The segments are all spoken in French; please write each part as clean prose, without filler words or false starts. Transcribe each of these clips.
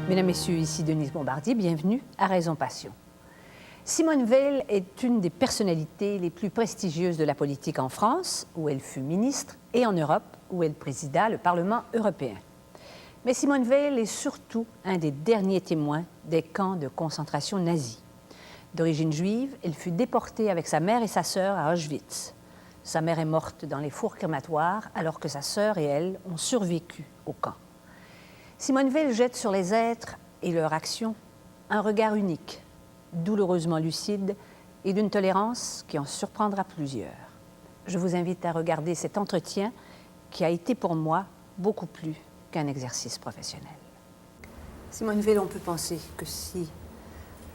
Mesdames, Messieurs, ici Denise Bombardier, bienvenue à Raison Passion. Simone Veil est une des personnalités les plus prestigieuses de la politique en France, où elle fut ministre, et en Europe, où elle présida le Parlement européen. Mais Simone Veil est surtout un des derniers témoins des camps de concentration nazis. D'origine juive, elle fut déportée avec sa mère et sa sœur à Auschwitz. Sa mère est morte dans les fours crématoires, alors que sa sœur et elle ont survécu au camp. Simone Veil jette sur les êtres et leurs actions un regard unique, douloureusement lucide et d'une tolérance qui en surprendra plusieurs. Je vous invite à regarder cet entretien qui a été pour moi beaucoup plus qu'un exercice professionnel. Simone Veil, on peut penser que si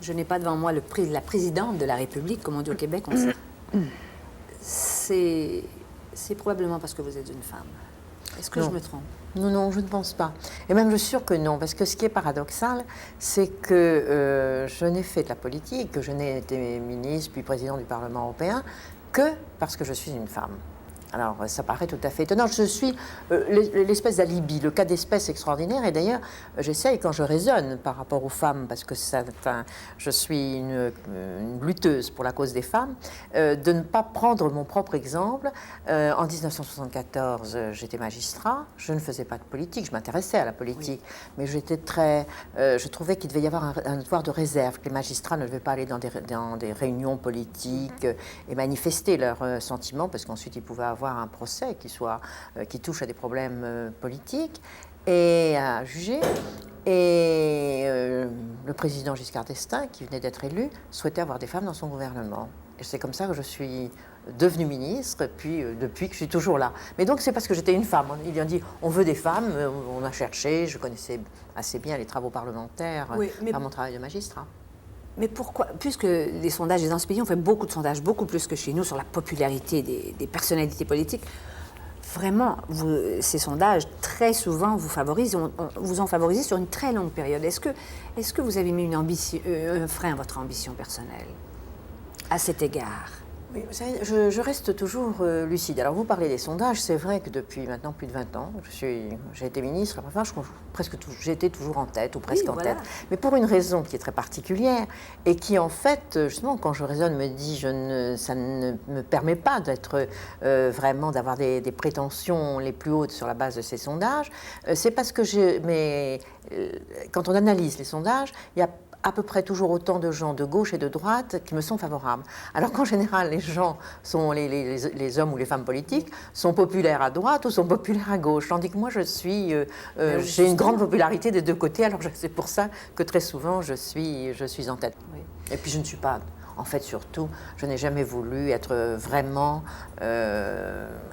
je n'ai pas devant moi la présidente de la République, comme on dit au Québec, c'est probablement parce que vous êtes une femme. Est-ce que je me trompe? Non, je ne pense pas. Et même je suis sûre que non, parce que ce qui est paradoxal, c'est que je n'ai fait de la politique, que je n'ai été ministre puis président du Parlement européen, que parce que je suis une femme. Alors, ça paraît tout à fait étonnant. Je suis l'espèce d'alibi, le cas d'espèce extraordinaire. Et d'ailleurs, j'essaye, quand je raisonne par rapport aux femmes, parce que je suis une lutteuse pour la cause des femmes, de ne pas prendre mon propre exemple. En 1974, j'étais magistrat. Je ne faisais pas de politique. Je m'intéressais à la politique. Oui. Mais je trouvais qu'il devait y avoir un devoir de réserve, que les magistrats ne devaient pas aller dans des réunions politiques et manifester leurs sentiments, parce qu'ensuite, ils pouvaient avoir un procès qui touche à des problèmes politiques et à juger. Et le président Giscard d'Estaing, qui venait d'être élu, souhaitait avoir des femmes dans son gouvernement. Et c'est comme ça que je suis devenue ministre, puis depuis que je suis toujours là. Mais donc c'est parce que j'étais une femme. Ils ont dit, on veut des femmes, on a cherché, je connaissais assez bien les travaux parlementaires par mon travail de magistrat. Mais pourquoi? Puisque les sondages dans ce pays, on fait beaucoup de sondages, beaucoup plus que chez nous, sur la popularité des personnalités politiques. Vraiment, ces sondages, très souvent, vous ont favorisé sur une très longue période. Est-ce que vous avez mis un frein à votre ambition personnelle à cet égard? Oui, vous savez, je reste toujours lucide. Alors, vous parlez des sondages, c'est vrai que depuis maintenant plus de 20 ans, j'ai été ministre, enfin, j'ai été toujours en tête, ou presque en tête. Mais pour une raison qui est très particulière, et qui, en fait, justement, quand je raisonne, me dit, ça ne me permet pas d'être vraiment, d'avoir des prétentions les plus hautes sur la base de ces sondages, c'est parce que quand on analyse les sondages, il y a à peu près toujours autant de gens de gauche et de droite qui me sont favorables. Alors qu'en général, les gens, les hommes ou les femmes politiques, sont populaires à droite ou sont populaires à gauche. Tandis que moi, j'ai une grande popularité des deux côtés. Alors c'est pour ça que très souvent, je suis en tête. Oui. Et puis je ne suis pas... En fait, surtout, je n'ai jamais voulu être vraiment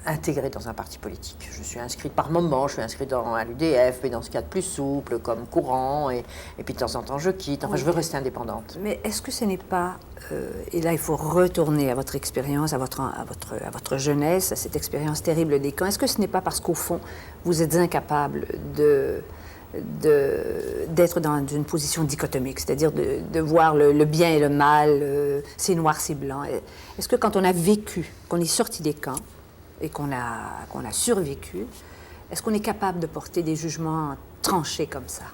intégrée dans un parti politique. Je suis inscrite par moment, je suis inscrite à l'UDF, mais dans ce qu'il y a de plus souple, comme courant, et puis de temps en temps je quitte. Enfin, je veux rester indépendante. Mais est-ce que ce n'est pas, et là il faut retourner à votre expérience, à votre jeunesse, à cette expérience terrible des camps, est-ce que ce n'est pas parce qu'au fond, vous êtes incapable d'être dans une position dichotomique, c'est-à-dire de voir le bien et le mal, c'est noir, c'est blanc. Est-ce que quand on a vécu, qu'on est sorti des camps et qu'on a survécu, est-ce qu'on est capable de porter des jugements tranchés comme ça?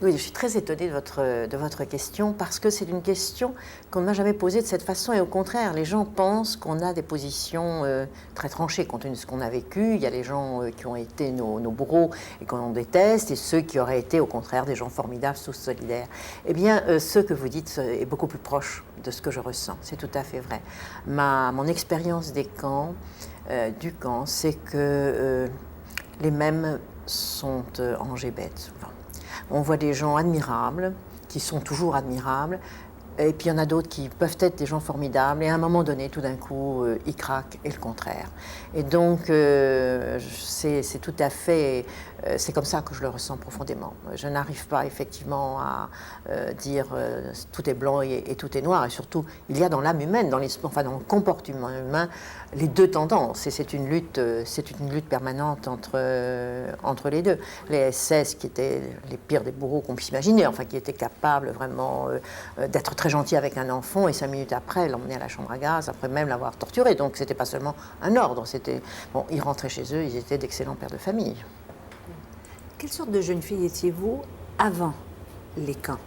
Oui, je suis très étonnée de votre question, parce que c'est une question qu'on ne m'a jamais posée de cette façon, et au contraire, les gens pensent qu'on a des positions très tranchées compte tenu de ce qu'on a vécu. Il y a les gens qui ont été nos bourreaux et qu'on déteste, et ceux qui auraient été au contraire des gens formidables, tous solidaires. Eh bien, ce que vous dites est beaucoup plus proche de ce que je ressens, c'est tout à fait vrai. Mon expérience des camps, du camp, c'est que les mêmes sont en gébette souvent. On voit des gens admirables, qui sont toujours admirables, et puis il y en a d'autres qui peuvent être des gens formidables, et à un moment donné, tout d'un coup, ils craquent, et le contraire. Et donc, c'est tout à fait... c'est comme ça que je le ressens profondément. Je n'arrive pas effectivement à dire tout est blanc et tout est noir, et surtout, il y a dans l'âme humaine, dans le comportement humain, les deux tendances, et c'est une lutte permanente entre les deux. Les SS, qui étaient les pires des bourreaux qu'on puisse imaginer, enfin qui étaient capables vraiment d'être très gentils avec un enfant, et 5 minutes après l'emmener à la chambre à gaz, après même l'avoir torturé. Donc c'était pas seulement un ordre, ils rentraient chez eux, ils étaient d'excellents pères de famille. Quelle sorte de jeune fille étiez-vous avant les camps?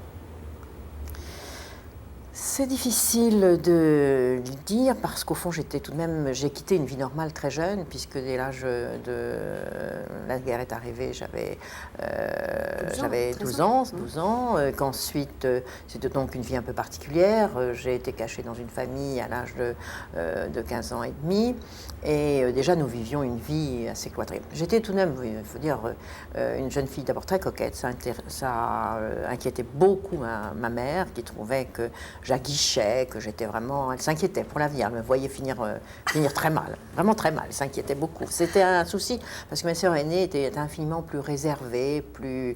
C'est difficile de le dire parce qu'au fond, j'ai quitté une vie normale très jeune, puisque dès l'âge de la guerre est arrivée, j'avais 12 ans, qu'ensuite c'était donc une vie un peu particulière. J'ai été cachée dans une famille à l'âge de 15 ans et demi, et déjà nous vivions une vie assez cloîtrée. J'étais tout de même, il faut dire, une jeune fille d'abord très coquette. Ça inquiétait beaucoup ma mère, qui trouvait que j'aguichais, que j'étais vraiment... Elle s'inquiétait pour l'avenir, elle me voyait finir très mal, vraiment très mal, elle s'inquiétait beaucoup. C'était un souci, parce que ma sœur aînée était infiniment plus réservée, plus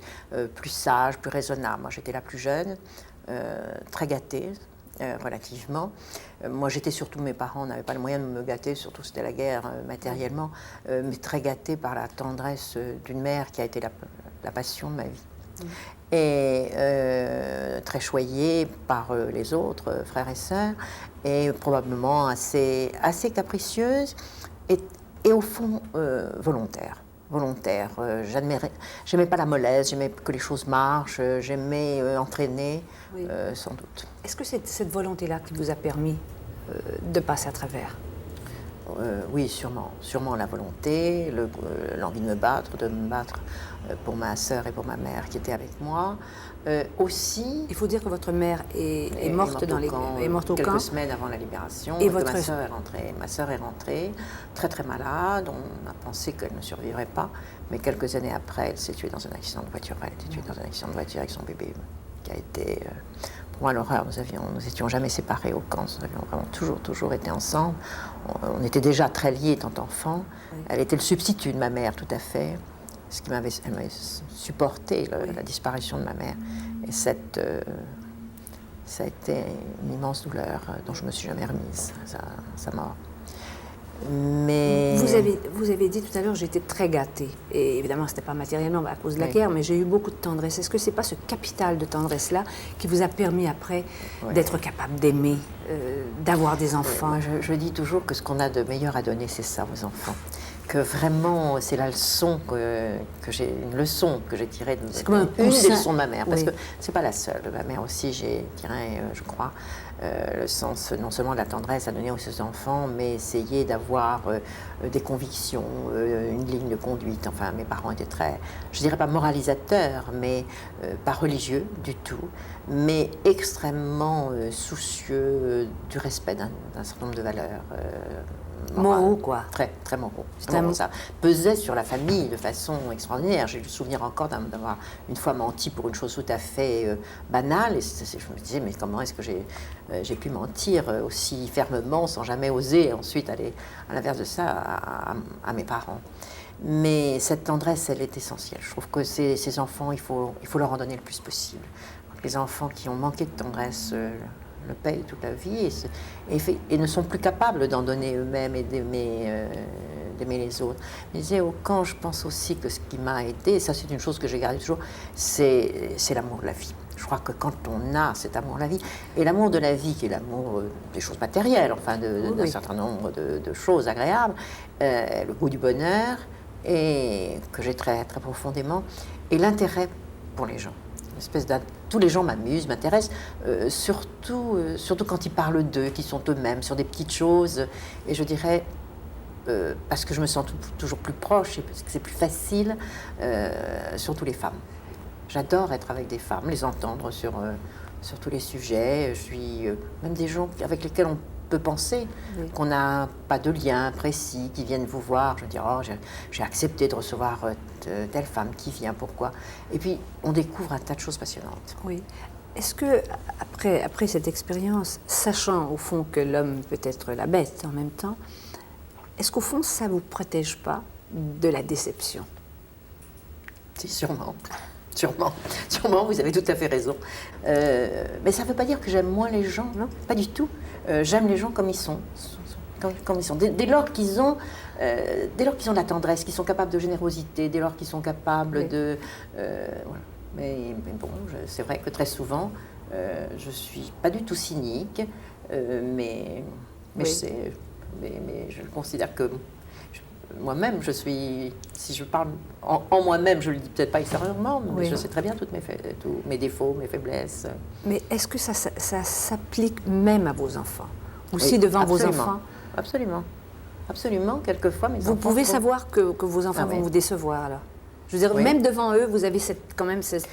sage, plus raisonnable. Moi, j'étais la plus jeune, très gâtée, relativement. Moi, j'étais surtout, mes parents n'avaient pas le moyen de me gâter, surtout c'était la guerre matériellement, mais très gâtée par la tendresse d'une mère qui a été la passion de ma vie. Et très choyée par les autres frères et sœurs, et probablement assez capricieuse, et au fond volontaire. J'aimais pas la mollesse, j'aimais que les choses marchent, j'aimais entraîner, oui. Sans doute. Est-ce que c'est cette volonté-là qui vous a permis de passer à travers? Oui, sûrement la volonté, l'envie de me battre pour ma sœur et pour ma mère qui étaient avec moi. Aussi... Il faut dire que votre mère est morte au camp quelques semaines avant la libération, et que ma sœur est rentrée très très malade. On a pensé qu'elle ne survivrait pas, mais quelques années après, elle s'est tuée dans un accident de voiture. Elle a été tuée dans un accident de voiture avec son bébé, qui a été... Pour moi, l'horreur, nous étions jamais séparés au camp, nous avions vraiment toujours été ensemble. On était déjà très liés étant enfants. Oui. Elle était le substitut de ma mère, tout à fait. Elle m'avait supporté la disparition de ma mère. Et ça a été une immense douleur dont je ne me suis jamais remise, sa mort. Mais... Vous avez dit tout à l'heure, j'étais très gâtée. Et évidemment, ce n'était pas matériellement à cause de la guerre, mais j'ai eu beaucoup de tendresse. Est-ce que ce n'est pas ce capital de tendresse-là qui vous a permis après d'être capable d'aimer, d'avoir des enfants? Moi, je dis toujours que ce qu'on a de meilleur à donner, c'est ça aux enfants. Que vraiment, c'est la leçon une leçon que j'ai tirée une des leçons de ma mère, parce que c'est pas la seule. Ma mère aussi, j'ai tiré, je crois, le sens non seulement de la tendresse à donner aux ses enfants, mais essayer d'avoir des convictions, une ligne de conduite. Enfin, mes parents étaient très, je dirais pas moralisateurs, mais pas religieux du tout, mais extrêmement soucieux du respect d'un certain nombre de valeurs. Moraux, quoi. Très, très moraux. Ça pesait sur la famille de façon extraordinaire. J'ai le souvenir encore d'avoir une fois menti pour une chose tout à fait banale. Et je me disais, mais comment est-ce que j'ai pu mentir aussi fermement sans jamais oser ensuite aller à l'inverse de ça à mes parents. Mais cette tendresse, elle est essentielle. Je trouve que ces enfants, il faut leur en donner le plus possible. Les enfants qui ont manqué de tendresse le payent toute la vie et ne sont plus capables d'en donner eux-mêmes et d'aimer les autres. Mais au camp, je pense aussi que ce qui m'a aidé, et ça c'est une chose que j'ai gardée toujours, c'est l'amour de la vie. Je crois que quand on a cet amour de la vie, et l'amour de la vie qui est l'amour des choses matérielles, enfin d'un certain nombre de choses agréables, le goût du bonheur, et que j'ai très, très profondément, et l'intérêt pour les gens. Tous les gens m'amusent, m'intéressent, surtout quand ils parlent d'eux, qui sont eux-mêmes, sur des petites choses. Et je dirais, parce que je me sens toujours plus proche et parce que c'est plus facile, surtout les femmes. J'adore être avec des femmes, les entendre sur tous les sujets. Je suis même des gens avec lesquels on peut penser, qu'on n'a pas de lien précis, qui viennent vous voir. Je dis, oh, j'ai accepté de recevoir telle femme qui vient, pourquoi? Et puis, on découvre un tas de choses passionnantes. Oui. Est-ce que, après cette expérience, sachant au fond que l'homme peut être la bête en même temps, est-ce qu'au fond, ça ne vous protège pas de la déception? Si, sûrement. Sûrement, vous avez tout à fait raison. Mais ça ne veut pas dire que j'aime moins les gens, non, pas du tout. J'aime les gens comme ils sont. Comme ils sont. Dès lors qu'ils ont de la tendresse, qu'ils sont capables de générosité, dès lors qu'ils sont capables de... Voilà. Mais bon, c'est vrai que très souvent, je ne suis pas du tout cynique, mais je considère que moi-même, si je parle en moi-même, je ne le dis peut-être pas extérieurement, mais Oui. je sais très bien tous mes défauts, mes faiblesses. Mais est-ce que ça s'applique même à vos enfants? Ou Oui, si devant vos absolument. enfants? Absolument. Absolument, quelquefois, mes enfants... Vous pouvez savoir que vos enfants vont vous décevoir, alors? Je veux dire, même devant eux, vous avez quand même cette...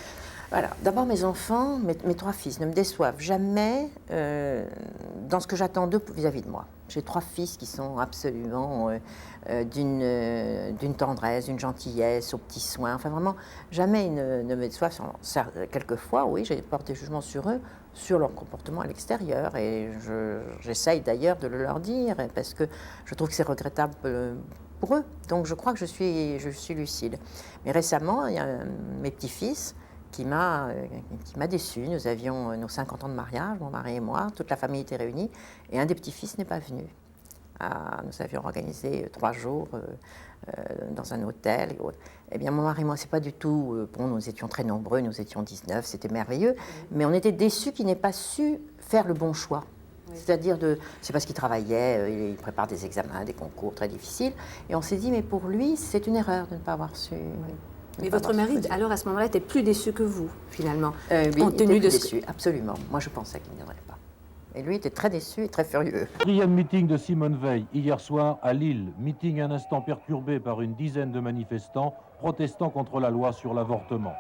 Voilà. D'abord, mes enfants, mes 3 fils, ne me déçoivent jamais dans ce que j'attends d'eux vis-à-vis de moi. J'ai 3 fils qui sont absolument d'une tendresse, d'une gentillesse, aux petits soins. Enfin, vraiment, jamais ils ne me déçoivent. Quelquefois, oui, j'ai porté jugement sur eux, sur leur comportement à l'extérieur. Et j'essaye d'ailleurs de le leur dire, parce que je trouve que c'est regrettable pour eux. Donc, je crois que je suis lucide. Mais récemment, il y a mes petits-fils qui m'a déçue. Nous avions nos 50 ans de mariage, mon mari et moi, toute la famille était réunie, et un des petits-fils n'est pas venu. Nous avions organisé 3 jours dans un hôtel. Eh bien, mon mari et moi, c'est pas du tout... Bon, nous étions très nombreux, nous étions 19, c'était merveilleux, mais on était déçus qu'il n'ait pas su faire le bon choix. C'est-à-dire, c'est parce qu'il travaillait, il prépare des examens, des concours très difficiles, et on s'est dit, mais pour lui, c'est une erreur de ne pas avoir su... Mais votre mari, alors à ce moment-là, était plus déçu que vous, finalement, oui, compte tenu il était de déçu, absolument. Moi, je pensais qu'il ne viendrait pas. Et lui était très déçu et très furieux. 4e meeting de Simone Veil, hier soir à Lille. Meeting un instant perturbé par une dizaine de manifestants protestant contre la loi sur l'avortement.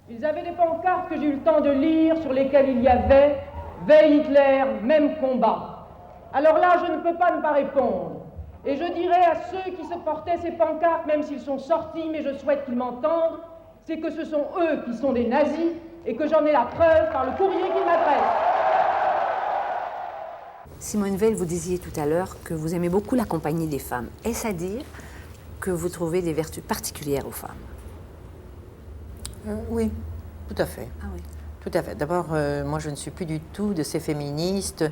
Ils avaient des pancartes que j'ai eu le temps de lire, sur lesquelles il y avait « Veil Hitler, même combat ». Alors là, je ne peux pas ne pas répondre. Et je dirais à ceux qui se portaient ces pancartes, même s'ils sont sortis, mais je souhaite qu'ils m'entendent, c'est que ce sont eux qui sont des nazis et que j'en ai la preuve par le courrier qu'ils m'adressent. Simone Veil, vous disiez tout à l'heure que vous aimez beaucoup la compagnie des femmes. Est-ce à dire que vous trouvez des vertus particulières aux femmes? Oui, tout à fait. Ah oui. Tout à fait. D'abord, moi, je ne suis plus du tout de ces féministes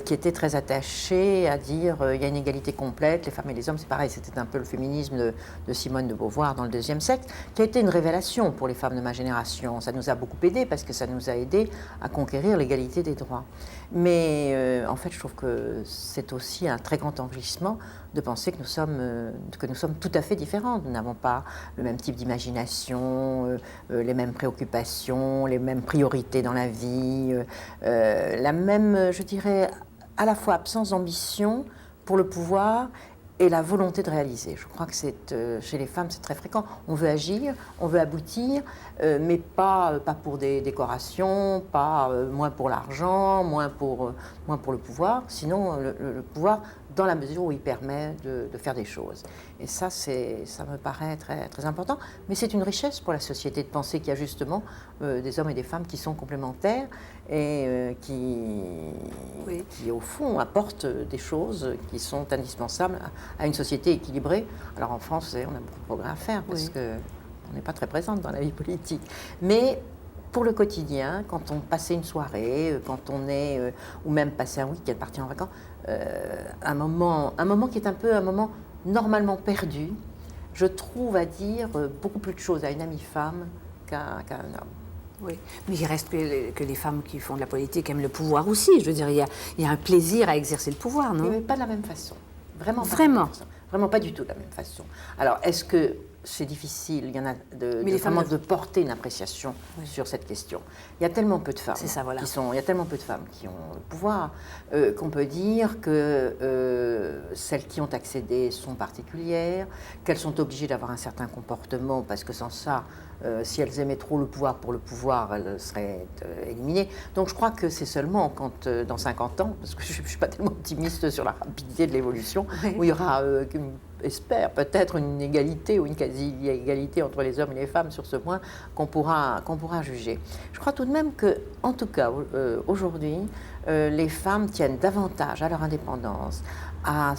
qui étaient très attachées à dire il y a une égalité complète, les femmes et les hommes, c'est pareil. C'était un peu le féminisme de Simone de Beauvoir dans le IIe siècle, qui a été une révélation pour les femmes de ma génération. Ça nous a beaucoup aidé parce que ça nous a aidé à conquérir l'égalité des droits. Mais en fait, je trouve que c'est aussi un très grand enrichissement de penser que nous sommes tout à fait différents. Nous n'avons pas le même type d'imagination, les mêmes préoccupations, les mêmes priorités dans la vie, la même, je dirais, à la fois absence d'ambition pour le pouvoir et la volonté de réaliser. Je crois que chez les femmes, c'est très fréquent. On veut agir, on veut aboutir, mais pas pour des décorations, moins pour l'argent, moins pour le pouvoir. Sinon, le pouvoir, dans la mesure où il permet de faire des choses. Et ça me paraît très, très important. Mais c'est une richesse pour la société de penser qu'il y a justement des hommes et des femmes qui sont complémentaires et qui, au fond, apportent des choses qui sont indispensables à une société équilibrée. Alors en France, on a beaucoup de progrès à faire parce qu'on n'est pas très présente dans la vie politique. Mais pour le quotidien, quand on passait une soirée, quand on est, ou même passer un week-end, partir en vacances, un moment qui est un peu un moment normalement perdu, je trouve à dire beaucoup plus de choses à une amie femme qu'à un homme. Oui, mais il reste que les femmes qui font de la politique aiment le pouvoir aussi. Je veux dire, il y a un plaisir à exercer le pouvoir, non? Oui, mais pas de la même façon. Vraiment pas. Vraiment. De la même façon. Vraiment pas du tout de la même façon. Alors, est-ce que c'est difficile, il y en a de porter une appréciation sur cette question. Il y a tellement peu de femmes il y a tellement peu de femmes qui ont le pouvoir qu'on peut dire que celles qui ont accédé sont particulières, qu'elles sont obligées d'avoir un certain comportement parce que sans ça, si elles aimaient trop le pouvoir pour le pouvoir, elles seraient éliminées. Donc je crois que c'est seulement quand, dans 50 ans, parce que je ne suis pas tellement optimiste sur la rapidité de l'évolution, où il y aura espère peut-être une égalité ou une quasi-égalité entre les hommes et les femmes sur ce point qu'on pourra juger. Je crois tout de même que, en tout cas, aujourd'hui, les femmes tiennent davantage à leur indépendance, à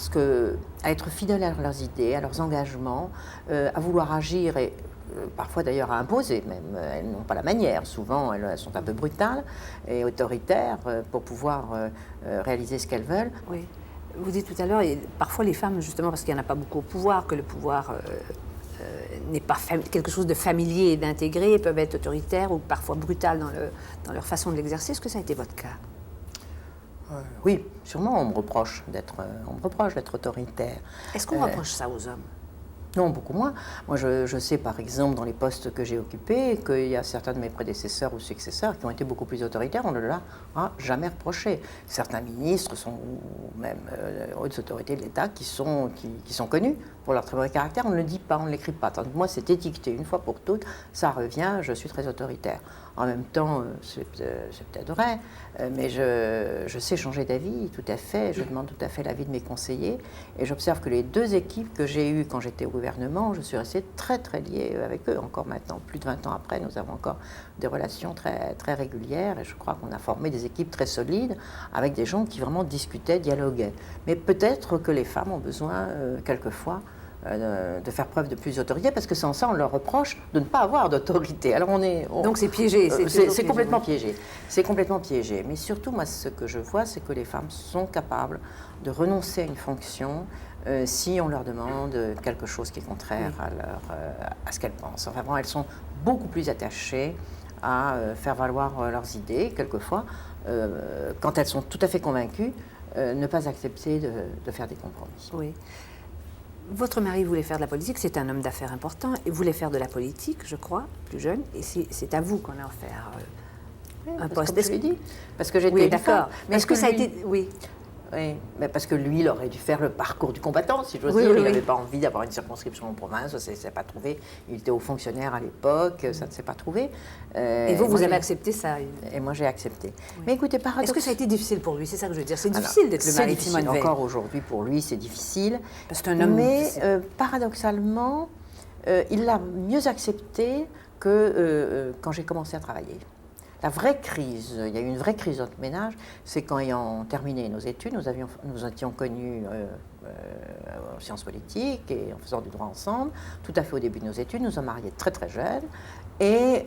être fidèles à leurs idées, à leurs engagements, à vouloir agir et parfois d'ailleurs à imposer même. Elles n'ont pas la manière. Souvent, elles sont un peu brutales et autoritaires pour pouvoir réaliser ce qu'elles veulent. Oui. Vous dites tout à l'heure, parfois les femmes, justement parce qu'il n'y en a pas beaucoup au pouvoir, que le pouvoir n'est pas quelque chose de familier et d'intégré, peuvent être autoritaires ou parfois brutales dans leur façon de l'exercer. Est-ce que ça a été votre cas? Oui, sûrement on me reproche d'être autoritaire. Est-ce qu'on reproche ça aux hommes? Non, beaucoup moins. Moi, je sais par exemple dans les postes que j'ai occupés qu'il y a certains de mes prédécesseurs ou successeurs qui ont été beaucoup plus autoritaires. On ne leur a jamais reproché. Certains ministres sont, ou même hautes autorités de l'État qui sont connus pour leur très mauvais caractère. On ne le dit pas, on ne l'écrit pas. Tandis que moi, c'est étiqueté une fois pour toutes. Ça revient, je suis très autoritaire. En même temps, c'est peut-être vrai, mais je sais changer d'avis tout à fait. Je demande tout à fait l'avis de mes conseillers. Et j'observe que les deux équipes que j'ai eues quand j'étais au gouvernement, je suis restée très très liée avec eux. Encore maintenant, plus de 20 ans après, nous avons encore des relations très, très régulières. Et je crois qu'on a formé des équipes très solides avec des gens qui vraiment discutaient, dialoguaient. Mais peut-être que les femmes ont besoin, quelquefois, de faire preuve de plus d'autorité, parce que sans ça, on leur reproche de ne pas avoir d'autorité. Alors donc c'est piégé. C'est complètement piégé. C'est complètement piégé. Mais surtout, moi, ce que je vois, c'est que les femmes sont capables de renoncer à une fonction si on leur demande quelque chose qui est contraire à ce qu'elles pensent. Enfin, vraiment, elles sont beaucoup plus attachées à faire valoir leurs idées, quelquefois, quand elles sont tout à fait convaincues, ne pas accepter de faire des compromis. Oui. Votre mari voulait faire de la politique, c'est un homme d'affaires important, et voulait faire de la politique, je crois, plus jeune, et c'est à vous qu'on a offert un poste. Comme je l'ai dit, parce que j'étais oui, d'accord. Mais est-ce que ça a été... Oui. Oui, mais parce que lui, il aurait dû faire le parcours du combattant, si j'ose dire. Il n'avait pas envie d'avoir une circonscription en province, ça ne s'est pas trouvé. Il était haut fonctionnaire à l'époque, ça ne s'est pas trouvé. Et vous avez accepté ça? Et moi, j'ai accepté. Oui. Mais écoutez, paradoxalement... Est-ce que ça a été difficile pour lui? C'est ça que je veux dire. C'est difficile d'être le mari de Simone Veil. Encore aujourd'hui, pour lui, c'est difficile. Parce que c'est un homme... Mais paradoxalement, il l'a mieux accepté que quand j'ai commencé à travailler. La vraie crise, il y a eu une vraie crise dans notre ménage, c'est quand ayant terminé nos études, nous étions connus en sciences politiques et en faisant du droit ensemble, tout à fait au début de nos études, nous sommes mariés très très jeunes, et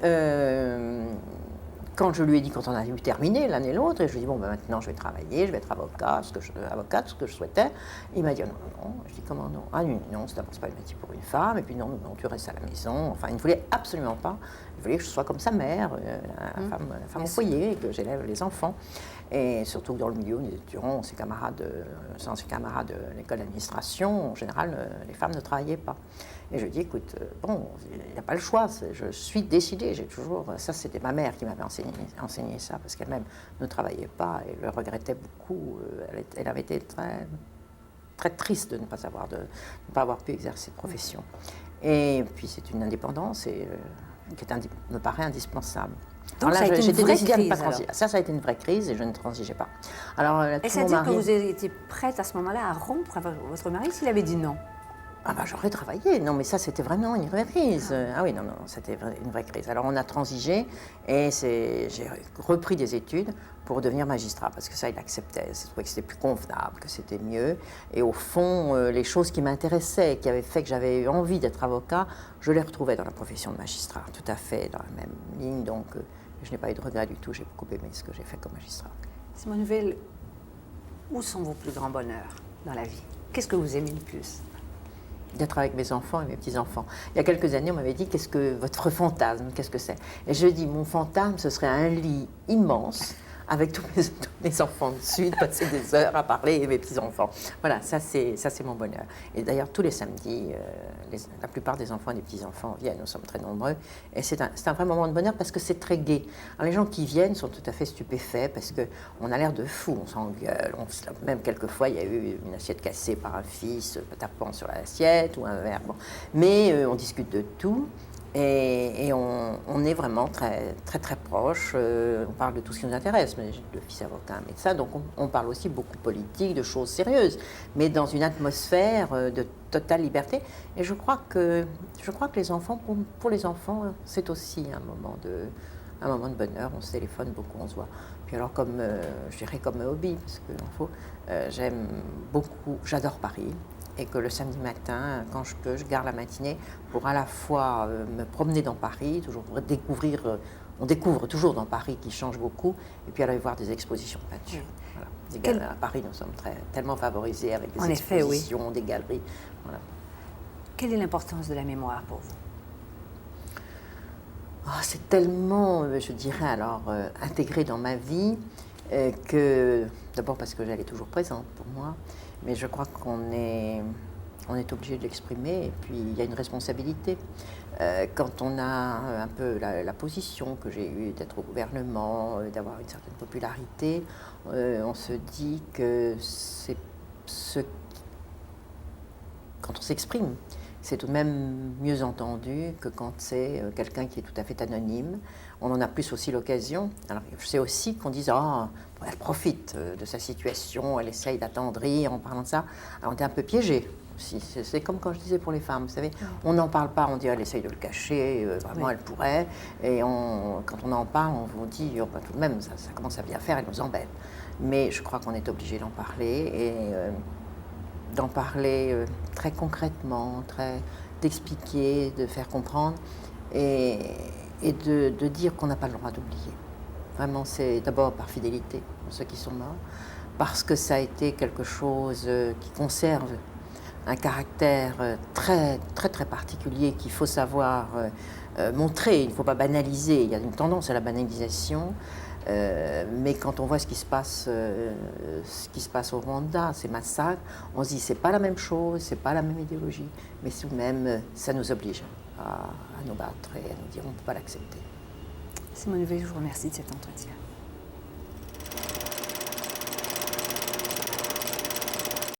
quand je lui ai dit, quand on a eu terminé l'un et l'autre, et je lui ai dit, bon, ben maintenant je vais travailler, je vais être avocate, ce que je souhaitais, il m'a dit, non. Je dis, comment non? Ah non, c'est d'abord pas le métier pour une femme, et puis non, tu restes à la maison. Enfin, il ne voulait absolument pas, il voulait que je sois comme sa mère, la femme au foyer, et que j'élève les enfants. Et surtout que dans le milieu, nous étions ses camarades de l'école d'administration, en général, les femmes ne travaillaient pas. Et je dis, écoute, bon, il n'y a pas le choix, je suis décidée, j'ai toujours... Ça, c'était ma mère qui m'avait enseigné ça, parce qu'elle-même ne travaillait pas et le regrettait beaucoup. Elle avait été très, très triste de ne pas avoir pu exercer cette profession. Et puis, c'est une indépendance qui me paraît indispensable. Donc alors là, j'étais décidée à ne pas transiger. Ça a été une vraie crise et je ne transigeais pas. Alors, est-ce à dire que vous étiez prête à ce moment-là à rompre avec votre mari s'il avait dit non? Ah ben j'aurais travaillé. Non, mais ça, c'était vraiment une vraie crise. Ah oui, non, c'était une vraie crise. Alors, on a transigé et j'ai repris des études pour devenir magistrat, parce que ça, il acceptait. Il trouvait que c'était plus convenable, que c'était mieux. Et au fond, les choses qui m'intéressaient, qui avaient fait que j'avais eu envie d'être avocat, je les retrouvais dans la profession de magistrat, tout à fait dans la même ligne. Donc, je n'ai pas eu de regret du tout. J'ai beaucoup aimé ce que j'ai fait comme magistrat. Simone Veil, où sont vos plus grands bonheurs dans la vie? Qu'est-ce que vous aimez le plus? D'être avec mes enfants et mes petits-enfants. Il y a quelques années, on m'avait dit, qu'est-ce que votre fantasme, qu'est-ce que c'est? Et je dis, mon fantasme, ce serait un lit immense, avec tous mes enfants dessus, de passer des heures à parler et mes petits-enfants. Voilà, ça c'est mon bonheur. Et d'ailleurs, tous les samedis, la plupart des enfants et des petits-enfants viennent, nous sommes très nombreux, et c'est un vrai moment de bonheur parce que c'est très gai. Alors, les gens qui viennent sont tout à fait stupéfaits parce qu'on a l'air de fou, on s'engueule, même quelquefois il y a eu une assiette cassée par un fils tapant sur l'assiette ou un verre, bon. Mais on discute de tout. Et on est vraiment très, très, très proches. On parle de tout ce qui nous intéresse. Mais j'ai le fils avocat, un médecin, donc on parle aussi beaucoup politique, de choses sérieuses, mais dans une atmosphère de totale liberté. Et je crois que les enfants, pour les enfants, c'est aussi un moment de bonheur. On se téléphone beaucoup, on se voit. Puis alors, je dirais comme hobby, parce que j'aime beaucoup, j'adore Paris. Et que le samedi matin, quand je peux, je garde la matinée pour à la fois me promener dans Paris, toujours découvrir, on découvre toujours dans Paris qui change beaucoup, et puis aller voir des expositions de peinture. Voilà. À Paris, nous sommes tellement favorisés avec des expositions, des galeries. Voilà. Quelle est l'importance de la mémoire pour vous? C'est tellement, je dirais alors, intégré dans ma vie que, d'abord parce que elle est toujours présente pour moi, mais je crois qu'on est On est obligé de l'exprimer et puis il y a une responsabilité. Quand on a un peu la position que j'ai eue d'être au gouvernement, d'avoir une certaine popularité, on se dit que c'est quand on s'exprime, c'est tout de même mieux entendu que quand c'est quelqu'un qui est tout à fait anonyme. On en a plus aussi l'occasion. Alors je sais aussi qu'on dise ah, elle profite de sa situation, elle essaye d'attendrir en parlant de ça. Alors on est un peu piégé. C'est comme quand je disais pour les femmes, vous savez, on n'en parle pas, on dit elle essaye de le cacher, vraiment elle pourrait, et quand on en parle, on vous dit oh, bah, tout de même ça commence à bien faire, elle nous embête. Mais je crois qu'on est obligé d'en parler, et d'en parler très concrètement, d'expliquer, de faire comprendre, et de dire qu'on n'a pas le droit d'oublier. Vraiment, c'est d'abord par fidélité pour ceux qui sont morts, parce que ça a été quelque chose qui conserve un caractère très, très, très particulier qu'il faut savoir montrer, il ne faut pas banaliser. Il y a une tendance à la banalisation, mais quand on voit ce qui se passe au Rwanda, ces massacres, on se dit c'est pas la même chose, c'est pas la même idéologie, mais tout de même, ça nous oblige à nous battre et à nous dire on ne peut pas l'accepter. Simone Veil, je vous remercie de cet entretien.